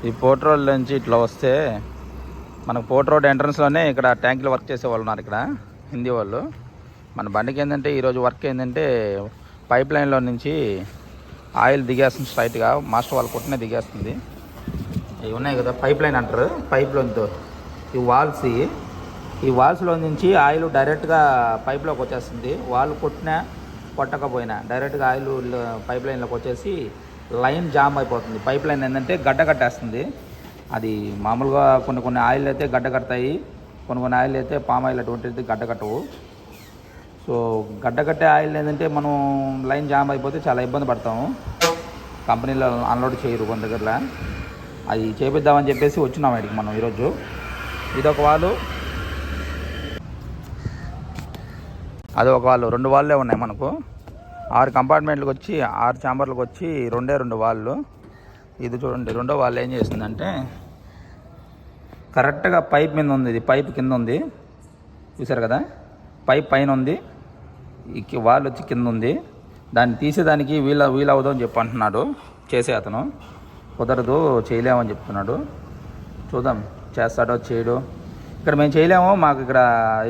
ఈ port road నుంచి ఇట్లా వస్తే మనకు పోర్ట్ రోడ్ ఎంట్రన్స్లోనే ఇక్కడ ట్యాంకులు వర్క్ చేసే వాళ్ళు ఉన్నారు. ఇక్కడ హిందీ వాళ్ళు. మన బండికి ఏంటంటే ఈరోజు వర్క్ ఏంటంటే పైప్ లైన్లో నుంచి ఆయిల్ దిగేస్తుంది స్ట్రైట్గా. మాస్టర్ వాళ్ళు కొట్టినే దిగేస్తుంది. ఇవి ఉన్నాయి కదా పైప్ లైన్ అంటారు. పైప్లోతో ఈ వాల్స్లో నుంచి ఆయిల్ డైరెక్ట్గా పైప్లోకి వచ్చేస్తుంది. వాళ్ళు కొట్టినా కొట్టకపోయినా డైరెక్ట్గా ఆయిల్ పైప్ లైన్లోకి వచ్చేసి లైన్ జామ్ అయిపోతుంది. పైప్ లైన్ ఏంటంటే గడ్డ కట్టేస్తుంది. అది మామూలుగా కొన్ని ఆయిల్ అయితే గడ్డ కడతాయి, కొన్ని ఆయిల్ అయితే పామ్ ఆయిల్ అటువంటిది గడ్డ కట్టవు. సో గడ్డ కట్టే ఆయిల్ ఏంటంటే మనం లైన్ జామ్ అయిపోతే చాలా ఇబ్బంది పడతాము. కంపెనీలో అన్లోడ్ చేయరు కొన్ని దగ్గరలో. అది చేపిద్దామని చెప్పేసి వచ్చినాం వాటికి మనం ఈరోజు. ఇదొక వాళ్ళు, అదొక వాళ్ళు. 2 వాళ్ళే ఉన్నాయి మనకు. 6 కంపార్ట్మెంట్లకు వచ్చి 6 ఛాంబర్లకు వచ్చి 2 వాళ్ళు. ఇది చూడండి, 2వ వాళ్ళు ఏం చేసిందంటే కరెక్ట్గా పైప్ మీద ఉంది. ఇది పైప్ కింద ఉంది, చూసారు కదా. పైప్ పైన ఉంది, వాళ్ళు వచ్చి కింద ఉంది. దాన్ని తీసేదానికి వీలవదు అని చెప్పి అంటున్నాడు చేసే అతను. కుదరదు, చేయలేమని చెప్తున్నాడు. చూద్దాం చేస్తాడో చేయడు. ఇక్కడ మేము చేయలేము, మాకు ఇక్కడ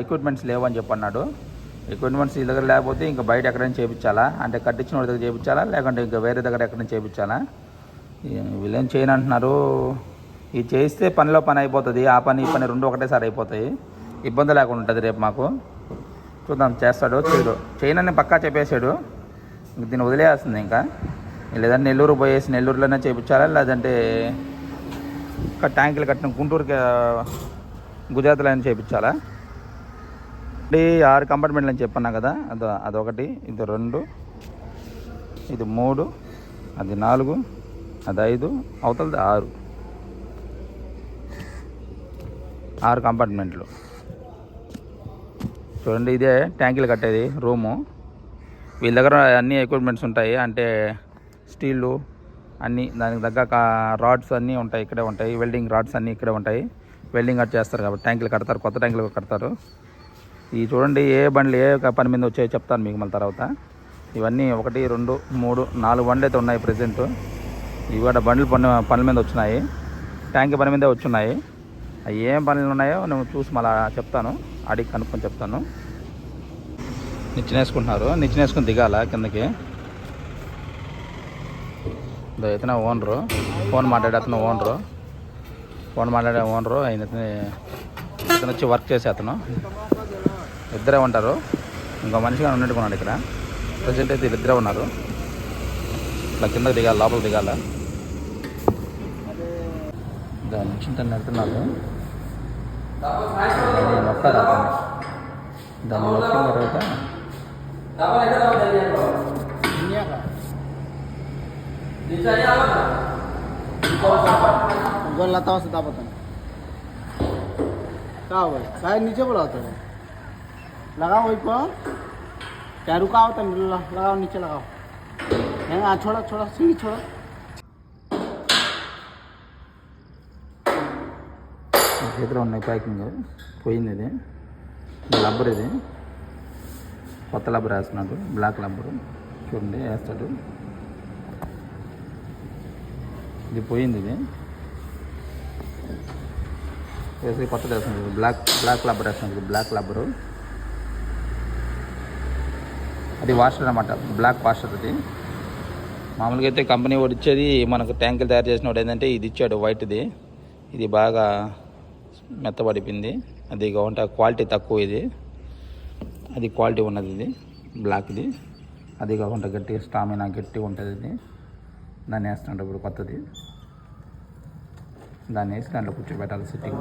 ఎక్విప్మెంట్స్ లేవు అని చెప్పి అన్నాడు. ఎక్విప్మెంట్స్ ఈ దగ్గర లేకపోతే ఇంకా బయట ఎక్కడైనా చేయించాలా, అంటే కట్టించిన వాడి దగ్గర చేయించాలా, లేకుంటే ఇంకా వేరే దగ్గర ఎక్కడైనా చేయించాలా. వీళ్ళేం చేయను అంటున్నారు. ఇది చేయిస్తే పనిలో పని అయిపోతుంది. ఆ పని ఈ పని 2 ఒకటేసారి అయిపోతాయి. ఇబ్బంది లేకుండా ఉంటుంది రేపు మాకు. చూద్దాం చేస్తాడో చేయడు. చేయనని పక్కా చెప్పేశాడు. దీన్ని వదిలేయాల్సింది ఇంకా. లేదంటే నెల్లూరు పోయేసి నెల్లూరులోనే చేయించాలా, లేదంటే ఇక్కడ ట్యాంకులు కట్టిన గుంటూరుకి గుజరాత్లో అయినా చేయించాలా. 6 కంపార్ట్మెంట్లు అని చెప్పన్నా కదా. అదొకటి, ఇది 2, ఇది 3, అది 4, అది 5, అవతలది 6 కంపార్ట్మెంట్లు. చూడండి, ఇదే ట్యాంకులు కట్టేది రూము. వీళ్ళ దగ్గర అన్ని ఎక్విప్మెంట్స్ ఉంటాయి, అంటే స్టీళ్ళు అన్నీ దానికి తగ్గ రాడ్స్ అన్నీ ఉంటాయి, ఇక్కడే ఉంటాయి. వెల్డింగ్ రాడ్స్ అన్నీ ఇక్కడే ఉంటాయి. వెల్డింగ్ కట్ చేస్తారు కాబట్టి ట్యాంకులు కడతారు, కొత్త ట్యాంకులు కడతారు. ఇవి చూడండి, ఏ బండ్లు ఏ పని మీద వచ్చాయో చెప్తాను మీకు మళ్ళీ తర్వాత. ఇవన్నీ 1, 2, 3, 4 బండ్లు అయితే ఉన్నాయి ప్రజెంట్. ఇవి కూడా బండ్లు పనుల మీద వచ్చినాయి, ట్యాంక్ పని మీదే వచ్చున్నాయి. అవి ఏం పనులు ఉన్నాయో నేను చూసి మళ్ళీ చెప్తాను, అడిగి కనుక్కొని చెప్తాను. నిచ్చినేసుకుంటున్నారు, నిచ్చినేసుకుని దిగాల కిందకి. ఇతను ఓనరు, ఫోన్ మాట్లాడే అతను ఓనరు. ఆయన ఇతను వచ్చి వర్క్ చేసే అతను. ఇద్దరే ఉంటారు, ఇంకో మనిషిగా ఉన్నట్టుకున్నాడు ఇక్కడ. ప్రజెంట్ అయితే వీళ్ళిద్దరే ఉన్నారు. ఇట్లా కిందకి దిగాలి, లోపలికి దిగాల. దాని నుంచి తను వెళ్తున్నారు. నొక్కాలి అతన్ని. దాన్ని నొక్కిన తర్వాత लता से पता नहीं क्या हुआ है, नीचे बोला होता है लगाओ वही पर क्या रुका होता है, लगाओ नीचे लगाओ। नहीं छोड़ा छोड़ा सीढ़ी छोड़ा। చేతిలో ఉన్నాయి ప్యాకింగ్ పోయింది. ఇది లబ్బర్, ఇది కొత్త లబ్బర్ వేస్తున్నాడు, బ్లాక్ లబ్బరు. చూడండి వేస్తాడు. ఇది పోయింది, ఇది వేసి కొత్తది వేస్తున్నాడు. బ్లాక్ లబ్బర్ వేస్తున్నాడు, బ్లాక్ లబ్బరు. అది వాషర్ అన్నమాట, బ్లాక్ వాషర్. అది మామూలుగా అయితే కంపెనీ వాడు ఇచ్చేది మనకు ట్యాంకులు తయారు చేసిన వాడు ఏంటంటే ఇది ఇచ్చాడు, వైట్ది. ఇది బాగా మెత్తబడిపోయింది. అది కాకుండా క్వాలిటీ తక్కువ, ఇది అది క్వాలిటీ ఉన్నది. ఇది బ్లాక్ది. అది కాకుండా గట్టిగా స్టామినా గట్టిగా ఉంటుంది. ఇది దాన్ని వేస్తుంటే ఇప్పుడు కొత్తది. దాన్ని వేసి దాంట్లో కూర్చోబెట్టాలి సిట్టింగ్.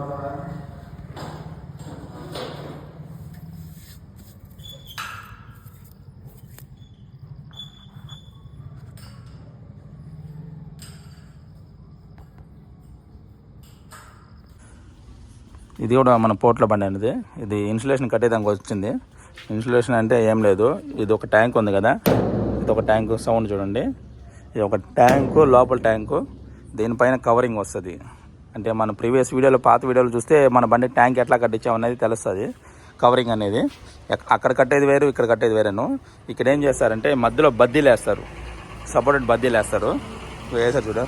ఇది కూడా మన పోర్ట్లో బండి అనేది. ఇది ఇన్సులేషన్ కట్టేదానికి వచ్చింది. ఇన్సులేషన్ అంటే ఏం లేదు, ఇది ఒక ట్యాంక్ ఉంది కదా, ఇది ఒక ట్యాంకు. సౌండ్ చూడండి, ఇది ఒక ట్యాంకు, లోపల ట్యాంకు. దీనిపైన కవరింగ్ వస్తుంది. అంటే మన ప్రీవియస్ వీడియోలో, పాత వీడియోలు చూస్తే మన బండి ట్యాంక్ ఎట్లా కట్టించామనేది తెలుస్తుంది. కవరింగ్ అనేది అక్కడ కట్టేది వేరు, ఇక్కడ కట్టేది వేరేను. ఇక్కడ ఏం చేస్తారంటే మధ్యలో బద్దీలు వేస్తారు, సపోర్టెడ్ బద్దీలు వేస్తారు. వేసారు చూడ,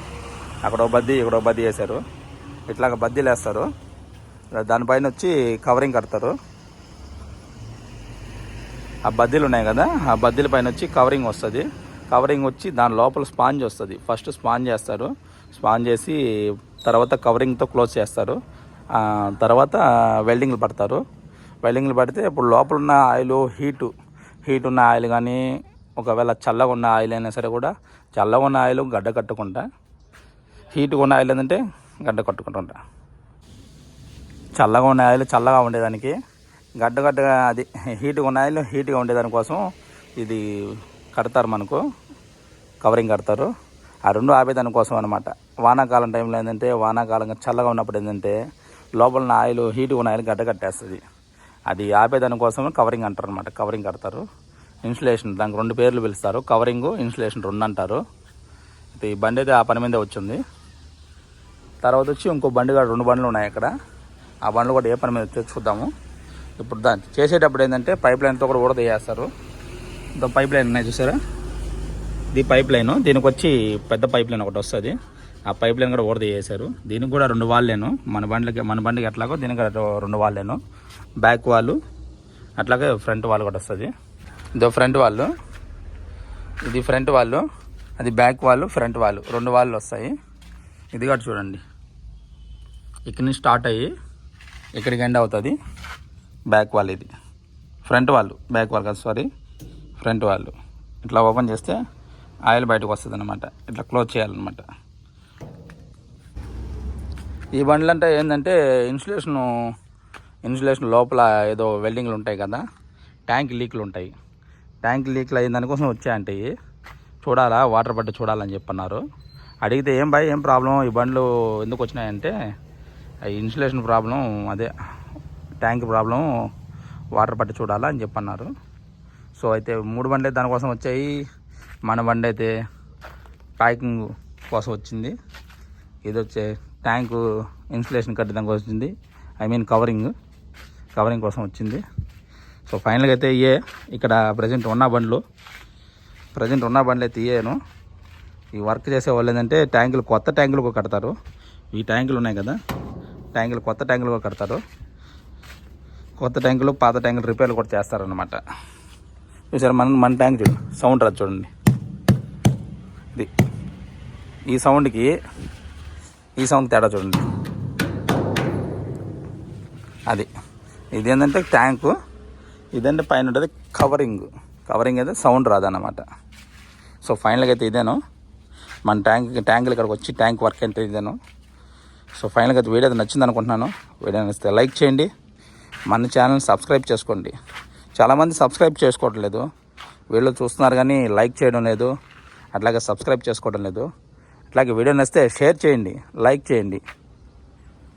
అక్కడ ఒక బద్ది ఇక్కడ ఒక బద్ది వేశారు. ఇట్లాగ బద్దీలు వేస్తారు. దానిపైన వచ్చి కవరింగ్ కడతారు. ఆ బద్దీలు ఉన్నాయి కదా, ఆ బద్దీల పైన వచ్చి కవరింగ్ వస్తుంది. కవరింగ్ వచ్చి దాని లోపల స్పాంజ్ వస్తుంది. ఫస్ట్ స్పాంజ్ చేస్తారు. స్పాంజ్ చేసి తర్వాత కవరింగ్తో క్లోజ్ చేస్తారు. తర్వాత వెల్డింగ్లు పడతారు. వెల్డింగ్లు పడితే ఇప్పుడు లోపల ఉన్న ఆయిల్ హీట్ ఉన్న ఆయిల్ కానీ, ఒకవేళ చల్లగా ఉన్న ఆయిల్ అయినా సరే కూడా, చల్లగా ఉన్న ఆయిల్ గడ్డ కట్టుకుంటా, హీట్గా ఉన్న ఆయిల్ ఏంటంటే గడ్డ కట్టుకుంటుంటా. చల్లగా ఉన్న ఆయిల్ చల్లగా ఉండేదానికి, గడ్డగా అది హీట్గా ఉన్న ఆయిల్ హీట్గా ఉండేదానికోసం ఇది కడతారు. మనకు కవరింగ్ కడతారు. ఆ రెండు ఆపేదానికోసం అనమాట. వానాకాలం టైంలో ఏంటంటే, వానాకాలంగా చల్లగా ఉన్నప్పుడు ఏంటంటే లోపల ఉన్న ఆయిల్ హీట్గా ఉన్న ఆయిల్ గడ్డ కట్టేస్తుంది. అది ఆపేదానికోసం కవరింగ్ అంటారు అనమాట. కవరింగ్ కడతారు. ఇన్సులేషన్, దానికి 2 పేర్లు పిలుస్తారు. కవరింగ్, ఇన్సులేషన్ 2 అంటారు. ఈ బండి అయితే ఆ పని మీదే వచ్చింది. తర్వాత వచ్చి ఇంకో బండి కూడా 2 బండ్లు ఉన్నాయి అక్కడ. ఆ బండ్లు కూడా ఏ పని మీద వచ్చి చూద్దాము. ఇప్పుడు దాన్ని చేసేటప్పుడు ఏంటంటే పైప్ లైన్తో కూడా ఊడదీయేస్తారు. పైప్ లైన్ ఉన్నాయి చూసారా, ఇది పైప్ లైన్. దీనికి వచ్చి పెద్ద పైప్ లైన్ ఒకటి వస్తుంది. ఆ పైప్ లైన్ కూడా ఊడదీయేశారు. దీనికి కూడా 2 వాల్లేను. మన బండికి ఎట్లాగో దీనికి 2 వాల్లేను. బ్యాక్ వాళ్ళు అట్లాగే ఫ్రంట్ వాళ్ళు కూడా వస్తుంది. ఇదో ఫ్రంట్ వాళ్ళు, ఇది ఫ్రంట్ వాళ్ళు, అది బ్యాక్ వాళ్ళు, ఫ్రంట్ వాళ్ళు 2 వాళ్ళు వస్తాయి. ఇది కూడా చూడండి, ఇక్కడి నుంచి స్టార్ట్ అయ్యి ఇక్కడికి ఎండ్ అవుతుంది. బ్యాక్ వాళ్ళు, ఇది ఫ్రంట్ వాళ్ళు, బ్యాక్ వాళ్ళు కాదు సారీ, ఫ్రంట్ వాళ్ళు. ఇట్లా ఓపెన్ చేస్తే ఆయిల్ బయటకు వస్తుంది అనమాట. ఇట్లా క్లోజ్ చేయాలన్నమాట. ఈ బండ్లు అంటే ఏంటంటే ఇన్సులేషన్ లోపల ఏదో వెల్డింగ్లు ఉంటాయి కదా, ట్యాంక్ లీక్లు ఉంటాయి. ట్యాంక్ లీక్లు అయిన దానికోసం వచ్చాయంటే చూడాలా, వాటర్ పట్టి చూడాలని చెప్పన్నారు. అడిగితే ఏం ప్రాబ్లం, ఈ బండ్లు ఎందుకు వచ్చినాయంటే ఇన్సులేషన్ ప్రాబ్లం, అదే ట్యాంక్ ప్రాబ్లం, వాటర్ పట్టి చూడాలా అని చెప్పన్నారు. సో అయితే 3 బండ్లు అయితే దానికోసం వచ్చాయి. మన బండి అయితే ప్యాకింగ్ కోసం వచ్చింది. ఇది వచ్చే ట్యాంకు ఇన్సులేషన్ కట్టడం కోసం వచ్చింది. ఐ మీన్ కవరింగ్ కోసం వచ్చింది. సో ఫైనల్గా అయితే ఇక్కడ ప్రజెంట్ ఉన్న బండ్లు అయితే ఇయ్యాను. ఈ వర్క్ చేసే వాళ్ళు ఏంటంటే ట్యాంకులు, కొత్త ట్యాంకులు కడతారు. ఈ ట్యాంకులు ఉన్నాయి కదా, కొత్త ట్యాంకులు కూడా కడతారు. కొత్త ట్యాంకులు, పాత ట్యాంకులు రిపేర్లు కూడా చేస్తారనమాట. చూసారు మన ట్యాంక్ చూడు, సౌండ్ రాదు చూడండి. ఇది ఈ సౌండ్కి తేడా చూడండి. అది ఇది ఏంటంటే ట్యాంకు, ఇదంటే పైన ఉంటుంది కవరింగ్ అయితే సౌండ్ రాదన్నమాట. సో ఫైనల్గా అయితే ఇదేను మన ట్యాంకులు ఇక్కడికి వచ్చి ట్యాంక్ వర్క్ అంటే ఇదేను. సో ఫైనల్గా అయితే వీడియో అయితే నచ్చింది అనుకుంటున్నాను. వీడియో నచ్చితే లైక్ చేయండి, మన ఛానల్ సబ్స్క్రైబ్ చేసుకోండి. చాలామంది సబ్స్క్రైబ్ చేసుకోవట్లేదు, వీళ్ళు చూస్తున్నారు కానీ లైక్ చేయడం లేదు, అట్లాగే సబ్స్క్రైబ్ చేసుకోవడం లేదు. అట్లాగే వీడియో నచ్చితే షేర్ చేయండి, లైక్ చేయండి.